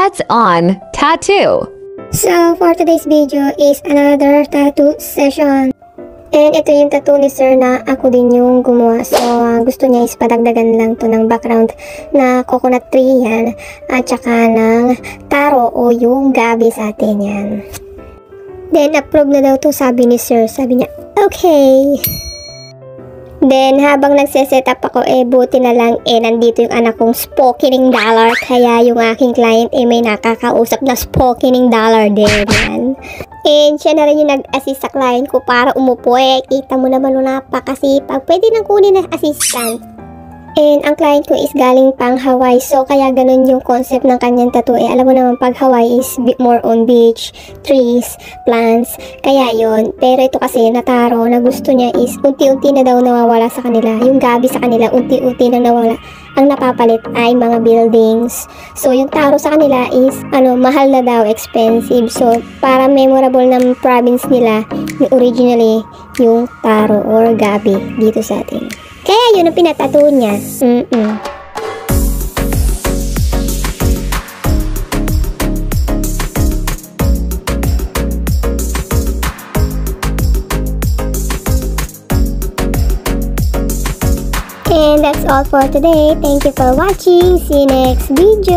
Let's on tattoo. So, for today's video is another tattoo session. And ito yung tattoo ni sir na ako din yung gumawa. So, gusto niya is padagdagan lang to ng background na coconut tree yan. At saka ng taro o yung gabi sa atin yan. Then, approve na daw to sabi ni sir. Sabi niya, okay. Then, habang nagsiset up ako, buti na lang, nandito yung anak kong spokening dollar. Kaya yung aking client, may nakakausap na spokening dollar din yan. And siya na rin yung nag-assist sa client ko para umupo. Kita mo naman napakasipag. Pwede nang kunin na assistant. And ang client ko is galing pang Hawaii. So, kaya ganun yung concept ng kanyang tattoo. Alam mo naman, pag Hawaii is more on beach, trees, plants. Kaya yon. Pero ito kasi nataro na gusto niya is unti-unti na daw nawawala sa kanila. Yung gabi sa kanila, unti-unti na nawala. Ang napapalit ay mga buildings. So, yung taro sa kanila is, mahal na daw, expensive. So, para memorable ng province nila, yung originally, yung taro or gabi dito sa atin. Kaya yun ang pinatattoo niya. And that's all for today. Thank you for watching. See you next video.